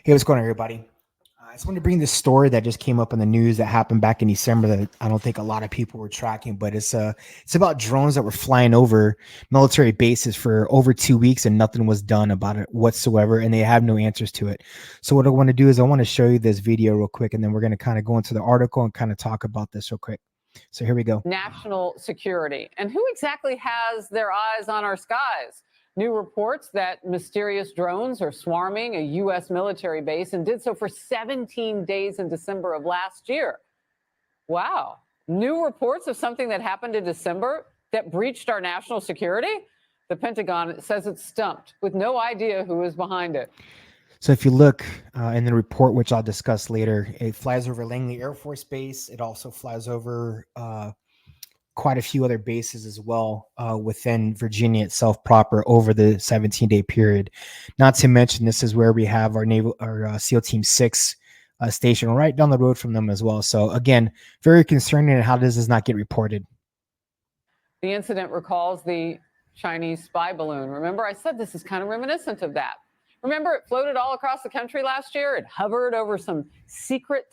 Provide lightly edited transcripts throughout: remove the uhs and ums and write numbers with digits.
Hey, what's going on, everybody? I just wanted to bring this story that just came up in the news that happened back in December that I don't think a lot of people were tracking, but it's about drones that were flying over military bases for over 2 weeks and nothing was done about it whatsoever, and they have no answers to it. So what I want to do is I want to show you this video real quick, and then we're going to kind of go into the article and kind of talk about this real quick. So here we go. National security. And who exactly has their eyes on our skies? New reports that mysterious drones are swarming a U.S. military base and did so for 17 days in December of last year. Wow. New reports of something that happened in December that breached our national security? The Pentagon says it's stumped with no idea who is behind it. So if you look in the report, which I'll discuss later, it flies over Langley Air Force Base. It also flies over quite a few other bases as well within Virginia itself proper over the 17-day period. Not to mention, this is where we have our SEAL Team 6 station right down the road from them as well. So again, very concerning. How does this not get reported? The incident recalls the Chinese spy balloon. Remember, I said this is kind of reminiscent of that. Remember, it floated all across the country last year. It hovered over some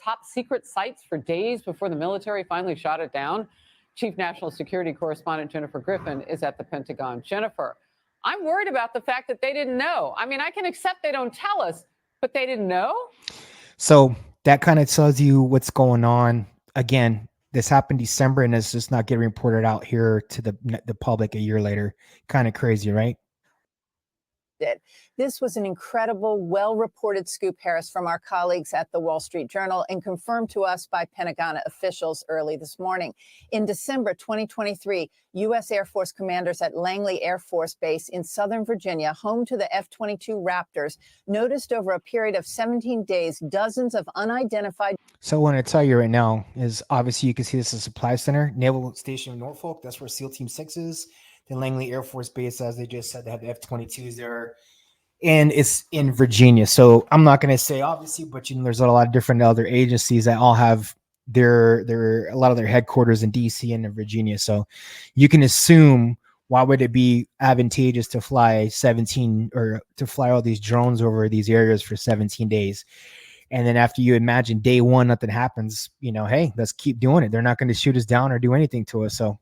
top secret sites for days before the military finally shot it down. Chief National Security Correspondent Jennifer Griffin is at the Pentagon. Jennifer, I'm worried about the fact that they didn't know. I mean, I can accept they don't tell us, but they didn't know? So that kind of tells you what's going on. Again, this happened December, and it's just not getting reported out here to the public a year later. Kind of crazy, right? This was an incredible, well-reported scoop, Harris, from our colleagues at the Wall Street Journal and confirmed to us by Pentagon officials early this morning. In December 2023, U.S. Air Force commanders at Langley Air Force Base in Southern Virginia, home to the F-22 Raptors, noticed over a period of 17 days dozens of unidentified. So what I tell you right now is obviously you can see this is a supply center, Naval Station in Norfolk. That's where SEAL Team 6 is. The Langley Air Force Base, as they just said, they have the F-22s there. And it's in Virginia. So I'm not going to say obviously, but there's a lot of different other agencies that all have a lot of their headquarters in DC and in Virginia. So you can assume, why would it be advantageous to fly 17 or to fly all these drones over these areas for 17 days? And then after you imagine day one, nothing happens, hey, let's keep doing it. They're not going to shoot us down or do anything to us. So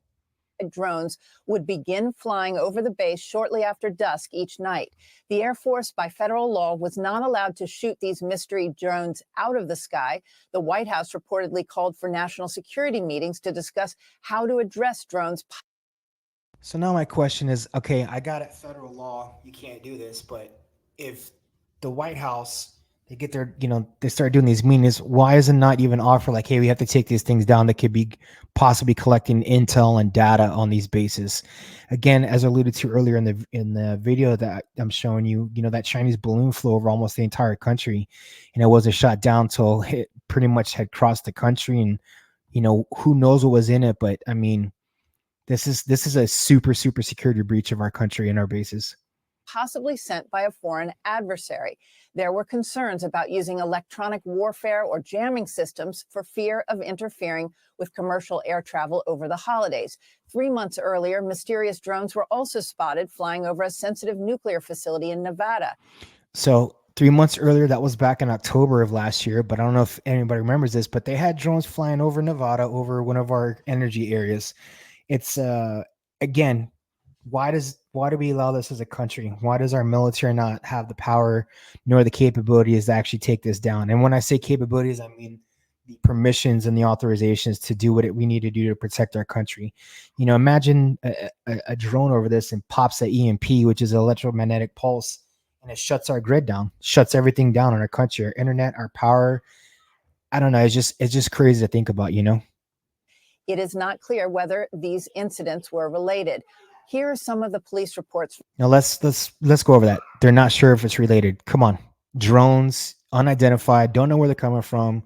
drones would begin flying over the base shortly after dusk each night. The Air Force, by federal law, was not allowed to shoot these mystery drones out of the sky. The White House reportedly called for national security meetings to discuss how to address drones. So now my question is, okay, I got it, federal law, you can't do this, but if the White House, they get their, they start doing these meetings, why is it not even offer like, hey, we have to take these things down that could be possibly collecting intel and data on these bases? Again, as I alluded to earlier in the video that I'm showing you, that Chinese balloon flew over almost the entire country, and it wasn't shot down till it pretty much had crossed the country, and who knows what was in it, but I mean, this is a super security breach of our country and our bases. Possibly sent by a foreign adversary. There were concerns about using electronic warfare or jamming systems for fear of interfering with commercial air travel over the holidays. 3 months earlier, mysterious drones were also spotted flying over a sensitive nuclear facility in Nevada. So 3 months earlier, that was back in October of last year, but I don't know if anybody remembers this, but they had drones flying over Nevada, over one of our energy areas. It's again, why do we allow this as a country? Why does our military not have the power nor the capabilities to actually take this down? And when I say capabilities, I mean the permissions and the authorizations to do what we need to do to protect our country. Imagine a drone over this and pops an EMP, which is an electromagnetic pulse, and it shuts our grid down, shuts everything down in our country, our internet, our power. I don't know. It's just crazy to think about, It is not clear whether these incidents were related. Here are some of the police reports. Now let's go over that. They're not sure if it's related. Come on, drones, unidentified, don't know where they're coming from.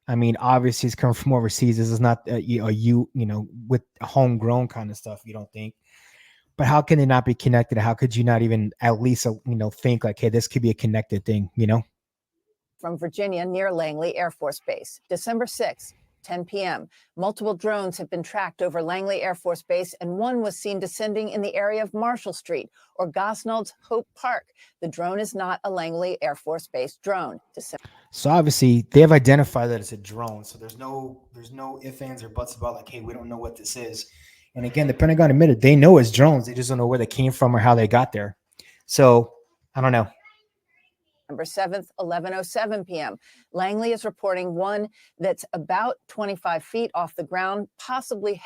I mean, obviously it's coming from overseas. This is not with homegrown kind of stuff. You don't think, but how can they not be connected? How could you not even at least think like, hey, this could be a connected thing? From Virginia near Langley Air Force Base, December 6th. 10 p.m. Multiple drones have been tracked over Langley Air Force Base, and one was seen descending in the area of Marshall Street or Gosnold's Hope Park. The drone is not a Langley Air Force Base drone. So obviously they have identified that it's a drone. So there's no ifs, ands, or buts about like, hey, we don't know what this is. And again, the Pentagon admitted they know it's drones. They just don't know where they came from or how they got there. So I don't know. December 7th, 11:07 p.m. Langley is reporting one that's about 25 feet off the ground, possibly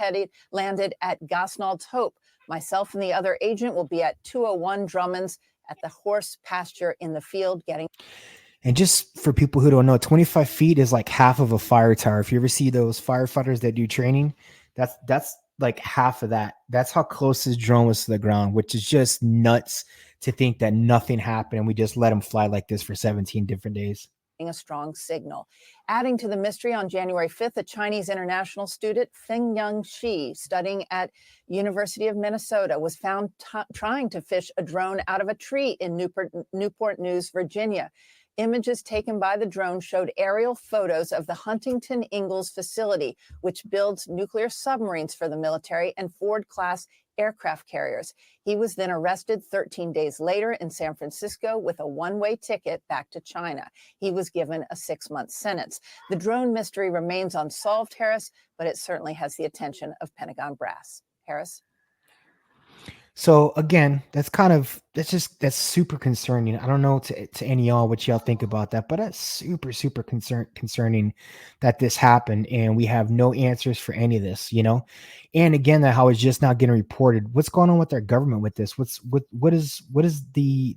landed at Gosnold's Hope. Myself and the other agent will be at 201 Drummond's at the horse pasture in the field getting. And just for people who don't know, 25 feet is like half of a fire tower. If you ever see those firefighters that do training, that's like half of that. That's how close this drone was to the ground, which is just nuts to think that nothing happened and we just let them fly like this for 17 different days. A strong signal. Adding to the mystery, on January 5th, a Chinese international student, Fengyang Shi, studying at University of Minnesota, was found trying to fish a drone out of a tree in Newport News, Virginia. Images taken by the drone showed aerial photos of the Huntington Ingalls facility, which builds nuclear submarines for the military and Ford-class aircraft carriers. He was then arrested 13 days later in San Francisco with a one-way ticket back to China. He was given a 6-month sentence. The drone mystery remains unsolved, Harris, but it certainly has the attention of Pentagon brass. Harris? So again, that's super concerning. I don't know to any y'all what y'all think about that, but that's super concerning that this happened and we have no answers for any of this, you know. And again, that how it's just not getting reported. What's going on with our government with this? What is the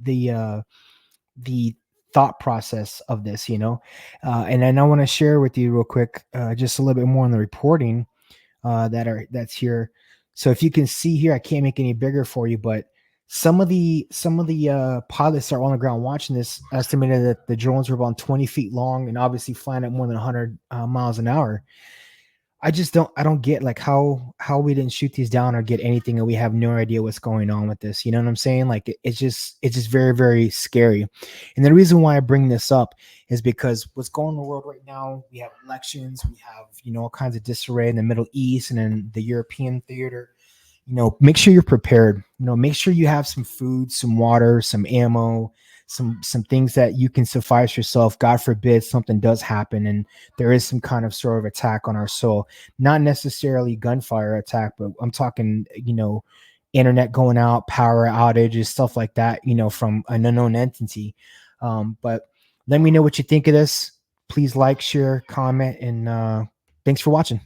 thought process of this, you know? And then I want to share with you real quick, just a little bit more on the reporting that's here. So if you can see here, I can't make any bigger for you, but some of the pilots that are on the ground watching this estimated that the drones were about 20 feet long and obviously flying at more than 100 miles an hour. I don't get like how we didn't shoot these down or get anything, and we have no idea what's going on with this. You know what I'm saying? Like it's just very, very scary. And the reason why I bring this up is because what's going on in the world right now, we have elections, we have, you know, all kinds of disarray in the Middle East and in the European theater. You know, make sure you're prepared. You know, make sure you have some food, some water, some ammo, some things that you can suffice yourself. God forbid something does happen and there is some kind of sort of attack on our soul. Not necessarily gunfire attack, but I'm talking, you know, internet going out, power outages, stuff like that, you know, from an unknown entity. But let me know what you think of this. Please like, share, comment, and thanks for watching.